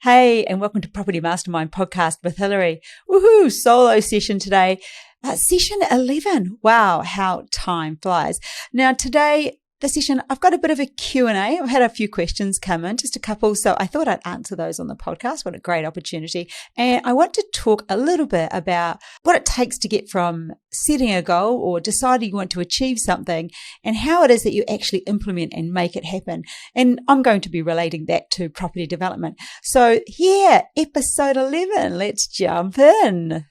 Hey, and welcome to Property Mastermind Podcast with Hilary. Woohoo, solo session today. Session 11. Wow, how time flies. Now today, the session, I've got a bit of a Q&A. I've had a few questions come in, just a couple. So I thought I'd answer those on the podcast. What a great opportunity. And I want to talk a little bit about what it takes to get from setting a goal or deciding you want to achieve something and how it is that you actually implement and make it happen. And I'm going to be relating that to property development. So yeah, episode 11, let's jump in.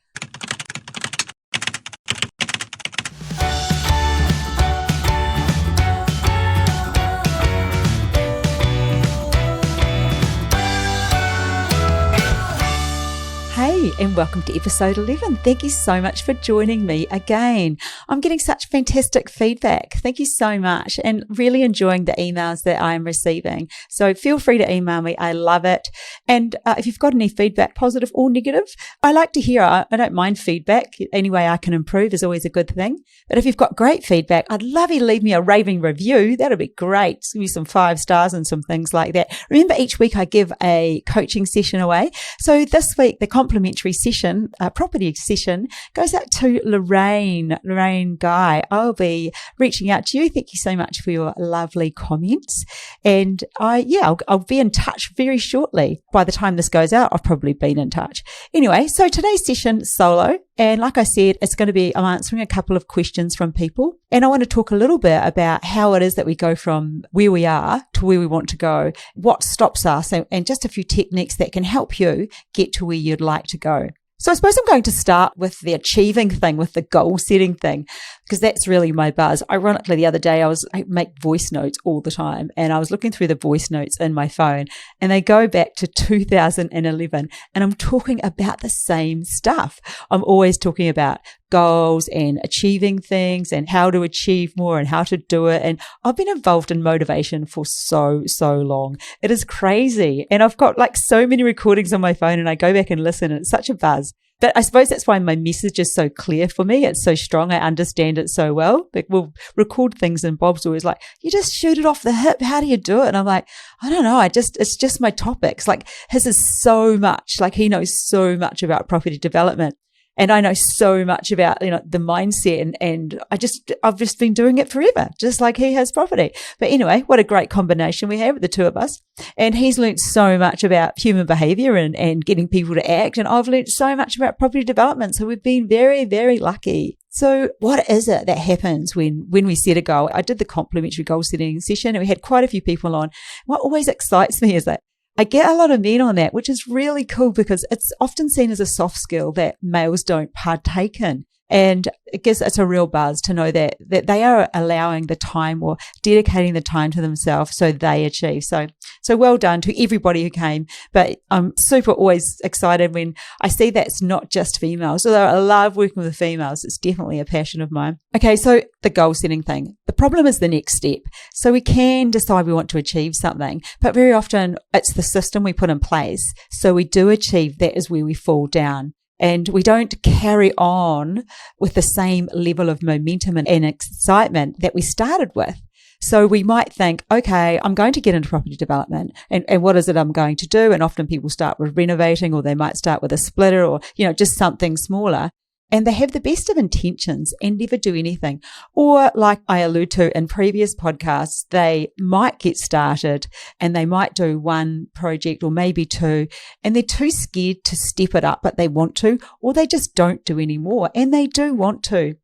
Hey, and welcome to episode 11. Thank you so much for joining me again. I'm getting such fantastic feedback. Thank you so much, and really enjoying the emails that I'm receiving. So feel free to email me. I love it. And if you've got any feedback, positive or negative, I like to hear. I don't mind feedback. Any way I can improve is always a good thing. But if you've got great feedback, I'd love you to leave me a raving review. That'd be great. Give me some 5 stars and some things like that. Remember, each week I give a coaching session away. So this week, the complimentary session, property session, goes out to Lorraine Guy. I'll be reaching out to you. Thank you so much for your lovely comments. And I'll be in touch very shortly. By the time this goes out, I've probably been in touch. Anyway, so today's session solo. And like I said, I'm answering a couple of questions from people. And I want to talk a little bit about how it is that we go from where we are to where we want to go, what stops us, and just a few techniques that can help you get to where you'd like to go. So I suppose I'm going to start with the achieving thing, with the goal setting thing, because that's really my buzz. Ironically, the other day I make voice notes all the time, and I was looking through the voice notes in my phone, and they go back to 2011, and I'm talking about the same stuff. I'm always talking about goals and achieving things and how to achieve more and how to do it. And I've been involved in motivation for so long. It is crazy. And I've got like so many recordings on my phone, and I go back and listen, and it's such a buzz. But I suppose that's why my message is so clear for me. It's so strong. I understand it so well. Like, we'll record things, and Bob's always like, you just shoot it off the hip. How do you do it? And I'm like, I don't know. It's just my topics. Like, his is so much, like he knows so much about property development. And I know so much about, the mindset, and I've just been doing it forever, just like he has property. But anyway, what a great combination we have, the two of us. And he's learned so much about human behavior and getting people to act. And I've learned so much about property development. So we've been very, very lucky. So what is it that happens when we set a goal? I did the complimentary goal setting session, and we had quite a few people on. What always excites me is that I get a lot of men on that, which is really cool because it's often seen as a soft skill that males don't partake in. And it's a real buzz to know that they are allowing the time or dedicating the time to themselves so they achieve. So well done to everybody who came. But I'm super always excited when I see that's not just females. Although I love working with females, it's definitely a passion of mine. Okay, so the goal setting thing. The problem is the next step. So we can decide we want to achieve something, but very often it's the system we put in place. So we do achieve, that is where we fall down. And we don't carry on with the same level of momentum and excitement that we started with. So we might think, okay, I'm going to get into property development, and what is it I'm going to do? And often people start with renovating, or they might start with a splitter, or, just something smaller. And they have the best of intentions and never do anything. Or, like I allude to in previous podcasts, they might get started and they might do one project or maybe 2, and they're too scared to step it up, but they want to, or they just don't do any more, and they do want to.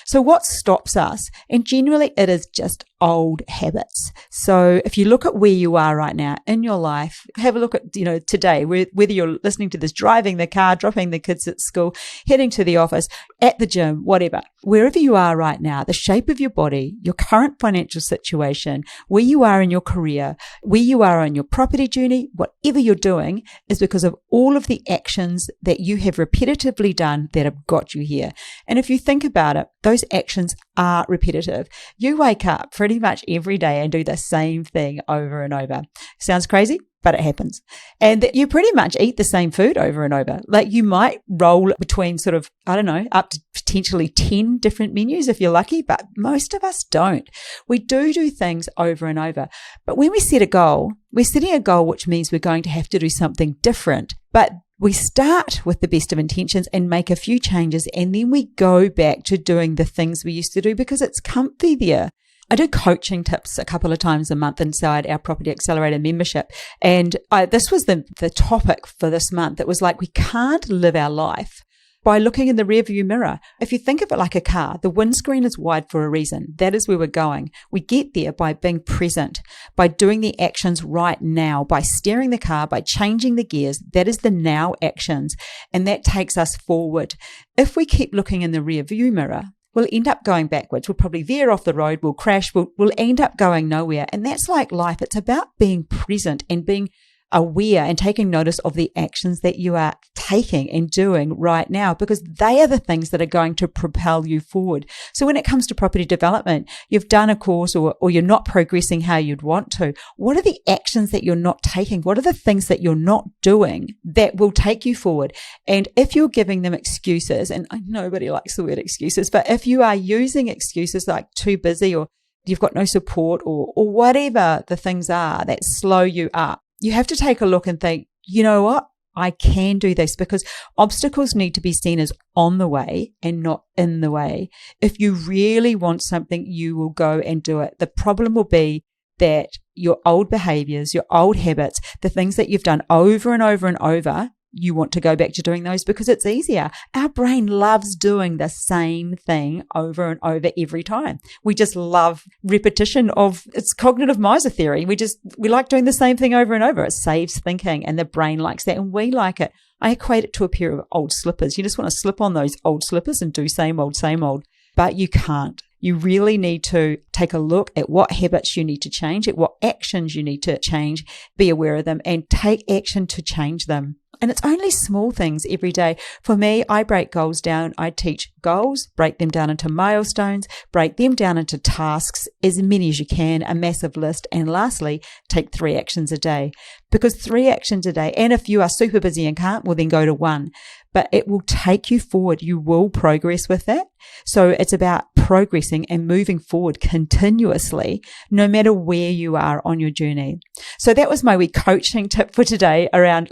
So what stops us? And generally it is just old habits. So if you look at where you are right now in your life, have a look at, today, whether you're listening to this, driving the car, dropping the kids at school, heading to the office, at the gym, whatever, wherever you are right now, the shape of your body, your current financial situation, where you are in your career, where you are on your property journey, whatever you're doing is because of all of the actions that you have repetitively done that have got you here. And if you think about it, those actions are repetitive. You wake up pretty much every day and do the same thing over and over. Sounds crazy? but it happens. And that you pretty much eat the same food over and over. Like you might roll between sort of, I don't know, up to potentially 10 different menus if you're lucky, but most of us don't. We do things over and over. But when we set a goal, we're setting a goal which means we're going to have to do something different. But we start with the best of intentions and make a few changes, and then we go back to doing the things we used to do because it's comfy there. I do coaching tips a couple of times a month inside our Property Accelerator membership. And this was the topic for this month. It was like, we can't live our life by looking in the rearview mirror. If you think of it like a car, the windscreen is wide for a reason. That is where we're going. We get there by being present, by doing the actions right now, by steering the car, by changing the gears. That is the now actions. And that takes us forward. If we keep looking in the rearview mirror, we'll end up going backwards. We'll probably veer off the road. We'll crash. We'll end up going nowhere. And that's like life. It's about being present and being aware and taking notice of the actions that you are taking and doing right now, because they are the things that are going to propel you forward. So when it comes to property development, you've done a course or you're not progressing how you'd want to. What are the actions that you're not taking? What are the things that you're not doing that will take you forward? And if you're giving them excuses, and nobody likes the word excuses, but if you are using excuses like too busy or you've got no support or whatever the things are that slow you up, you have to take a look and think, you know what? I can do this, because obstacles need to be seen as on the way and not in the way. If you really want something, you will go and do it. The problem will be that your old behaviors, your old habits, the things that you've done over and over and over, you want to go back to doing those because it's easier. Our brain loves doing the same thing over and over every time. We just love repetition it's cognitive miser theory. We like doing the same thing over and over. It saves thinking, and the brain likes that, and we like it. I equate it to a pair of old slippers. You just want to slip on those old slippers and do same old, but you can't. You really need to take a look at what habits you need to change, at what actions you need to change, be aware of them, and take action to change them. And it's only small things every day. For me, I break goals down. I teach goals, break them down into milestones, break them down into tasks, as many as you can, a massive list. And lastly, take 3 actions a day. Because 3 actions a day, and if you are super busy and can't, well then go to 1. But it will take you forward. You will progress with that. So it's about progressing and moving forward continuously, no matter where you are on your journey. So that was my wee coaching tip for today around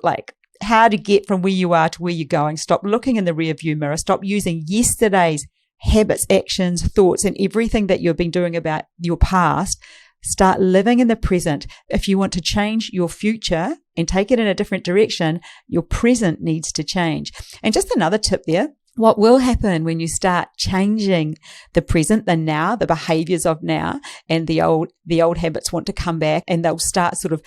how to get from where you are to where you're going. Stop looking in the rearview mirror. Stop using yesterday's habits, actions, thoughts, and everything that you've been doing about your past. Start living in the present. If you want to change your future and take it in a different direction, your present needs to change. And just another tip there. What will happen when you start changing the present, the now, the behaviors of now, and the old habits want to come back and they'll start sort of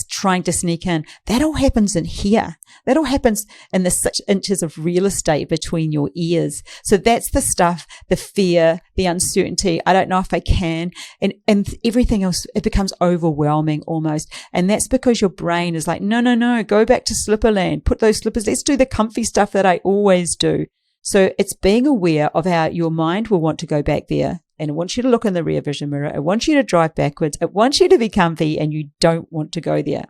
trying to sneak in. That all happens in here. That all happens in the 6 inches of real estate between your ears. So that's the stuff, the fear, the uncertainty. I don't know if I can, and everything else, it becomes overwhelming almost. And that's because your brain is like, no, go back to Slipperland. Put those slippers. Let's do the comfy stuff that I always do. So it's being aware of how your mind will want to go back there, and it wants you to look in the rear vision mirror. It wants you to drive backwards. It wants you to be comfy, and you don't want to go there.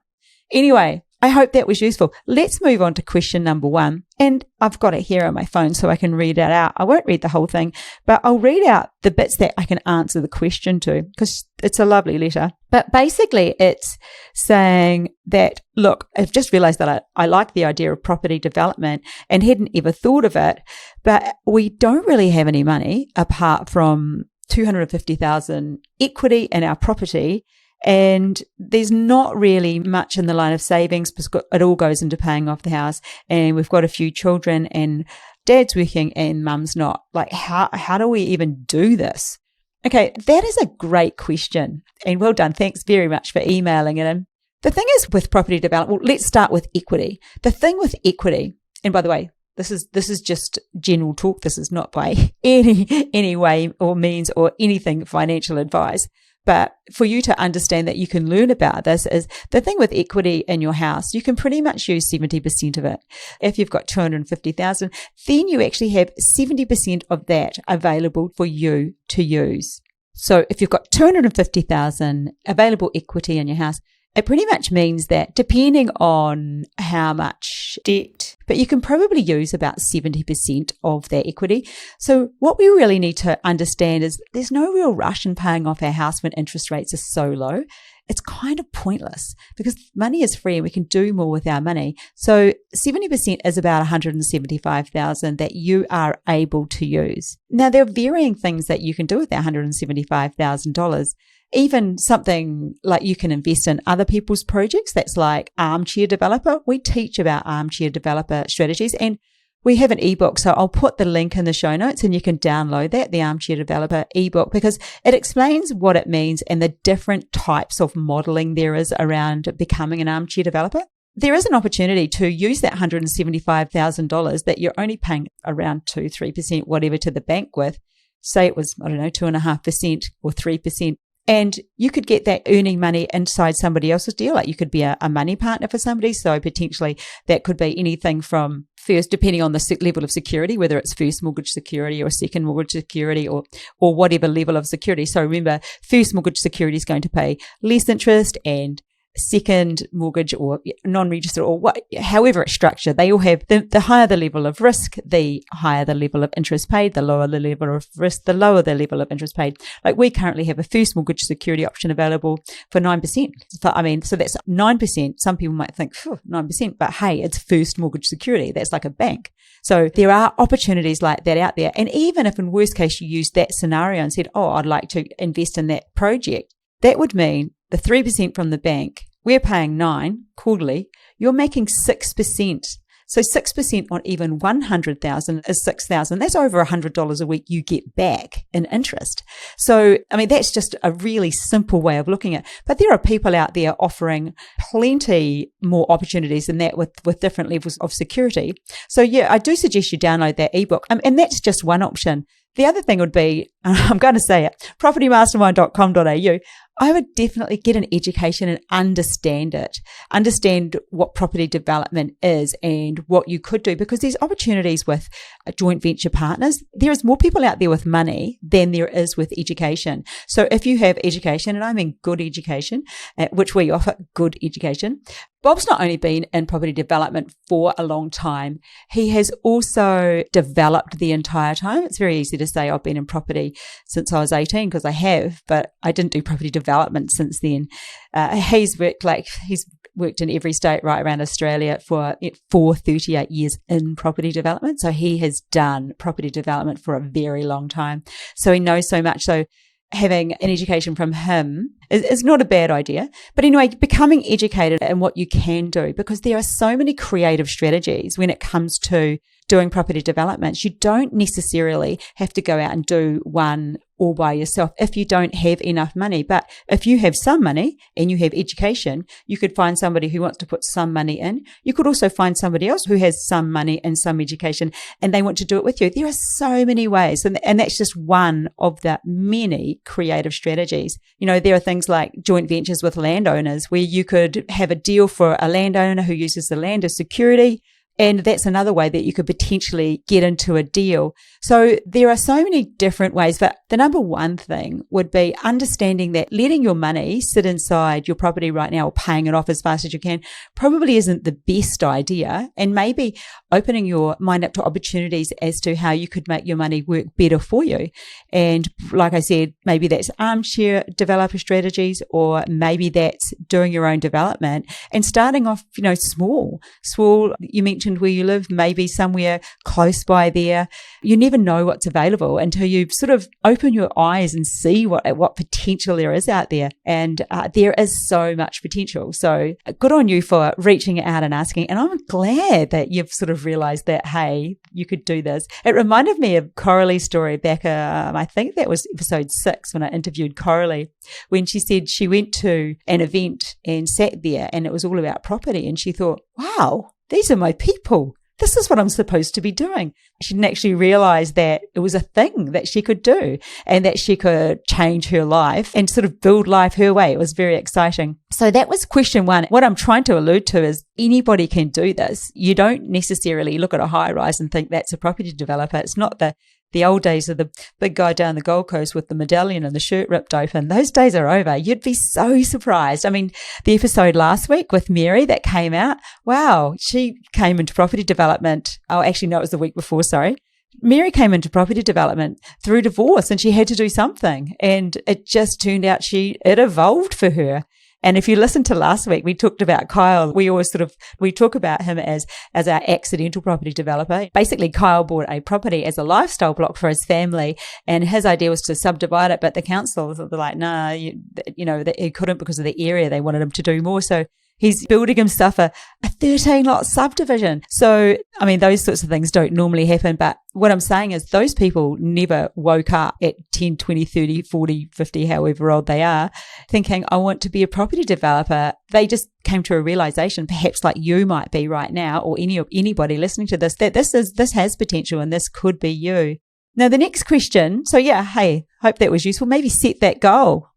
Anyway, I hope that was useful. Let's move on to question number 1. And I've got it here on my phone so I can read it out. I won't read the whole thing, but I'll read out the bits that I can answer the question to, because it's a lovely letter. But basically it's saying that, look, I've just realized that I like the idea of property development and hadn't ever thought of it, but we don't really have any money apart from $250,000 equity in our property. And there's not really much in the line of savings because it all goes into paying off the house. And we've got a few children and dad's working and mum's not. How do we even do this? Okay, that is a great question. And well done. Thanks very much for emailing it in. The thing is with property development, well, let's start with equity. The thing with equity, and by the way, this is just general talk. This is not by any way or means or anything financial advice. But for you to understand that you can learn about this is the thing with equity in your house, you can pretty much use 70% of it. If you've got 250,000, then you actually have 70% of that available for you to use. So if you've got 250,000 available equity in your house, It pretty much means that depending on how much debt, but you can probably use about 70% of their equity. So what we really need to understand is there's no real rush in paying off our house when interest rates are so low. It's kind of pointless because money is free and we can do more with our money. So 70% is about $175,000 that you are able to use. Now, there are varying things that you can do with that $175,000. Even something like you can invest in other people's projects. That's like armchair developer. We teach about armchair developer strategies, and we have an ebook. So I'll put the link in the show notes and you can download that, the armchair developer ebook, because it explains what it means and the different types of modeling there is around becoming an armchair developer. There is an opportunity to use that $175,000 that you're only paying around 2-3%, whatever, to the bank with. Say it was, 2.5% or 3%. And you could get that earning money inside somebody else's deal. Like you could be a money partner for somebody. So potentially that could be anything from first, depending on the level of security, whether it's first mortgage security or second mortgage security or whatever level of security. So remember, first mortgage security is going to pay less interest, and second mortgage or non-registered or however it's structured, they all have the higher the level of risk, the higher the level of interest paid, the lower the level of risk, the lower the level of interest paid. Like we currently have a first mortgage security option available for 9%. So that's 9%. Some people might think, 9%, but hey, it's first mortgage security. That's like a bank. So there are opportunities like that out there. And even if in worst case you used that scenario and said, I'd like to invest in that project, that would mean the 3% from the bank, we're paying 9% quarterly, you're making 6%. So 6% on even $100,000 is $6,000. That's over $100 a week you get back in interest. So, that's just a really simple way of looking at it. But there are people out there offering plenty more opportunities than that with different levels of security. So yeah, I do suggest you download that ebook. And that's just one option. The other thing would be, I'm going to say it, propertymastermind.com.au. I would definitely get an education and understand it. Understand what property development is and what you could do, because there's opportunities with joint venture partners. There is more people out there with money than there is with education. So if you have education, and I mean good education, which we offer good education, Bob's not only been in property development for a long time, he has also developed the entire time. It's very easy to say I've been in property since I was 18 because I have, but I didn't do property development since then. He's worked in every state right around Australia for 38 years in property development. So he has done property development for a very long time. So he knows so much. So having an education from him is not a bad idea. But anyway, becoming educated in what you can do, because there are so many creative strategies when it comes to doing property developments. You don't necessarily have to go out and do one all by yourself if you don't have enough money. But if you have some money and you have education, you could find somebody who wants to put some money in. You could also find somebody else who has some money and some education and they want to do it with you. There are so many ways, and that's just one of the many creative strategies. There are things like joint ventures with landowners where you could have a deal for a landowner who uses the land as security. And that's another way that you could potentially get into a deal. So there are so many different ways, but the number one thing would be understanding that letting your money sit inside your property right now or paying it off as fast as you can probably isn't the best idea. And maybe opening your mind up to opportunities as to how you could make your money work better for you. And like I said, maybe that's armchair developer strategies, or maybe that's doing your own development and starting off, small. You mentioned where you live, maybe somewhere close by there. You never know what's available until you sort of open your eyes and see what potential there is out there. And there is so much potential. So good on you for reaching out and asking. And I'm glad that you've sort of realized that, hey, you could do this. It reminded me of Coralie's story back, I think that was episode 6 when I interviewed Coralie, when she said she went to an event and sat there and it was all about property. And she thought, wow, these are my people. This is what I'm supposed to be doing. She didn't actually realize that it was a thing that she could do and that she could change her life and sort of build life her way. It was very exciting. So that was question 1. What I'm trying to allude to is anybody can do this. You don't necessarily look at a high rise and think that's a property developer. It's not the the old days of the big guy down the Gold Coast with the medallion and the shirt ripped open. Those days are over. You'd be so surprised. I mean, the episode last week with Mary that came out, wow, she came into property development. Oh, actually, no, it was the week before, sorry. Mary came into property development through divorce and she had to do something. And it just turned out it evolved for her. And if you listen to last week, we talked about Kyle. We talk about him as our accidental property developer. Basically, Kyle bought a property as a lifestyle block for his family, and his idea was to subdivide it. But the council were like, nah, he couldn't because of the area. They wanted him to do more. So he's building himself a 13-lot subdivision. So, I mean, those sorts of things don't normally happen. But what I'm saying is those people never woke up at 10, 20, 30, 40, 50, however old they are, thinking, I want to be a property developer. They just came to a realization, perhaps like you might be right now, or anybody listening to this, that this has potential and this could be you. Now, the next question, so yeah, hey, hope that was useful. Maybe set that goal,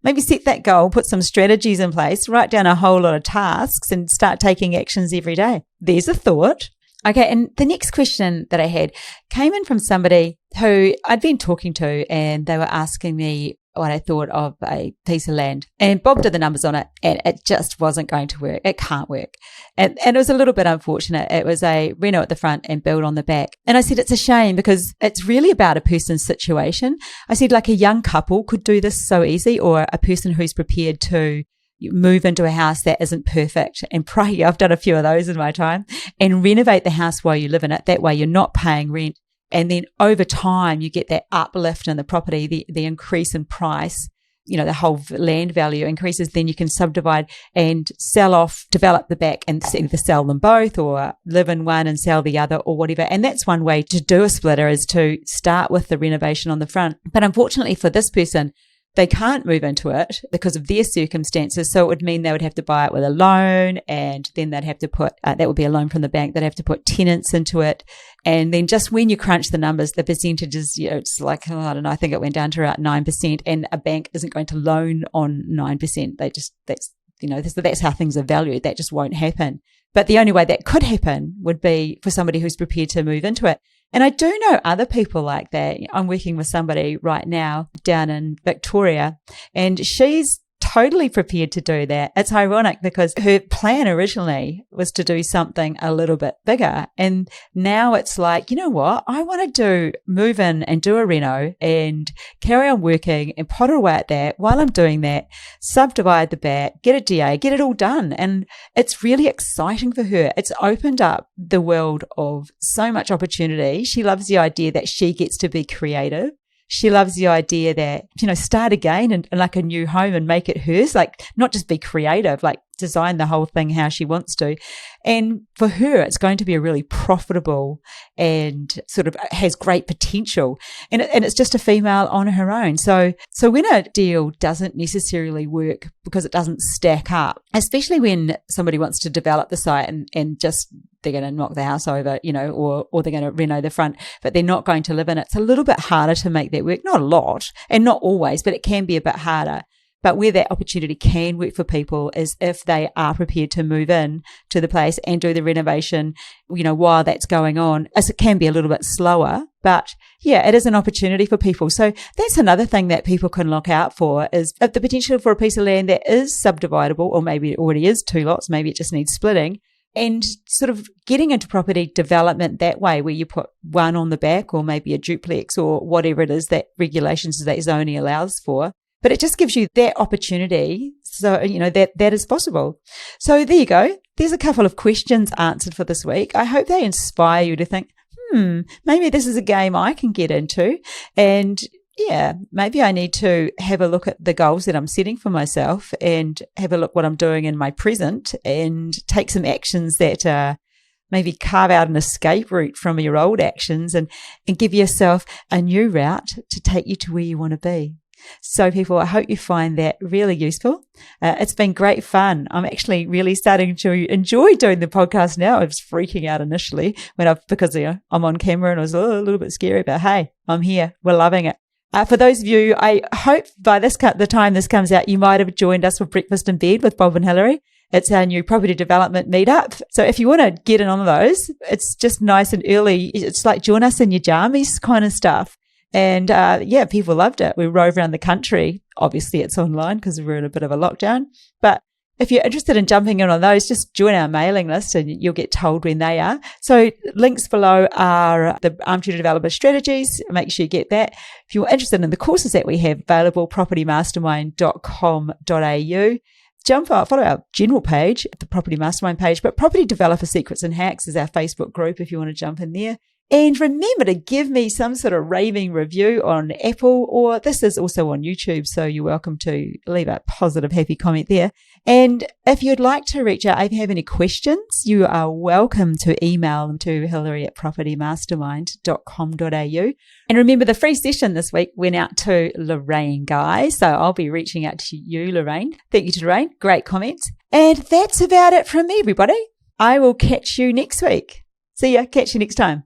put some strategies in place, write down a whole lot of tasks and start taking actions every day. There's a thought. Okay, and the next question that I had came in from somebody who I'd been talking to, and they were asking me what I thought of a piece of land. And Bob did the numbers on it, and it just wasn't going to work. It can't work. And it was a little bit unfortunate. It was a reno at the front and build on the back. And I said, it's a shame because it's really about a person's situation. I said, like a young couple could do this so easy, or a person who's prepared to move into a house that isn't perfect and pray. I've done a few of those in my time, and renovate the house while you live in it. That way you're not paying rent. And then over time, you get that uplift in the property, the increase in price, the whole land value increases. Then you can subdivide and sell off, develop the back and either sell them both or live in one and sell the other or whatever. And that's one way to do a splitter, is to start with the renovation on the front. But unfortunately for this person, they can't move into it because of their circumstances. So it would mean they would have to buy it with a loan, and then they'd have to put, that would be a loan from the bank. They'd have to put tenants into it. And then just when you crunch the numbers, the percentages, it's like, I don't know, I think it went down to about 9%, and a bank isn't going to loan on 9%. That's how things are valued. That just won't happen. But the only way that could happen would be for somebody who's prepared to move into it. And I do know other people like that. I'm working with somebody right now down in Victoria, and she's totally prepared to do that. It's ironic because her plan originally was to do something a little bit bigger. And now it's like, you know what? I want to move in and do a reno and carry on working and potter away at that while I'm doing that, subdivide the back, get a DA, get it all done. And it's really exciting for her. It's opened up the world of so much opportunity. She loves the idea that she gets to be creative. She loves the idea that, start again and like a new home and make it hers, like not just be creative, like design the whole thing how she wants to. And for her, it's going to be a really profitable and sort of has great potential. And it's just a female on her own. So when a deal doesn't necessarily work because it doesn't stack up, especially when somebody wants to develop the site and just they're going to knock the house over, or they're going to reno the front, but they're not going to live in it. It's a little bit harder to make that work. Not a lot and not always, but it can be a bit harder. But where that opportunity can work for people is if they are prepared to move in to the place and do the renovation, while that's going on. As it can be a little bit slower, but yeah, it is an opportunity for people. So that's another thing that people can look out for, is the potential for a piece of land that is subdividable, or maybe it already is 2 lots, maybe it just needs splitting. And sort of getting into property development that way, where you put one on the back or maybe a duplex or whatever it is that regulations that zoning allows for. But it just gives you that opportunity. So, that is possible. So there you go. There's a couple of questions answered for this week. I hope they inspire you to think, maybe this is a game I can get into. And yeah, maybe I need to have a look at the goals that I'm setting for myself and have a look what I'm doing in my present and take some actions that maybe carve out an escape route from your old actions and give yourself a new route to take you to where you want to be. So people, I hope you find that really useful. It's been great fun. I'm actually really starting to enjoy doing the podcast now. I was freaking out initially because I'm on camera and I was a little bit scary, but hey, I'm here. We're loving it. For those of you, I hope by the time this comes out, you might have joined us for Breakfast in Bed with Bob and Hilary. It's our new property development meetup. So if you want to get in on those, it's just nice and early. It's like join us in your jammies kind of stuff. And people loved it. We rode around the country. Obviously, it's online because we're in a bit of a lockdown. But if you're interested in jumping in on those, just join our mailing list and you'll get told when they are. So links below are the Armchair Developer strategies. Make sure you get that. If you're interested in the courses that we have available, propertymastermind.com.au. Follow our general page, the Property Mastermind page, but Property Developer Secrets and Hacks is our Facebook group if you want to jump in there. And remember to give me some sort of raving review on Apple, or this is also on YouTube, so you're welcome to leave a positive, happy comment there. And if you'd like to reach out, if you have any questions, you are welcome to email them to hilary@propertymastermind.com.au. And remember, the free session this week went out to Lorraine, guys. So I'll be reaching out to you, Lorraine. Thank you to Lorraine. Great comments. And that's about it from me, everybody. I will catch you next week. See ya. Catch you next time.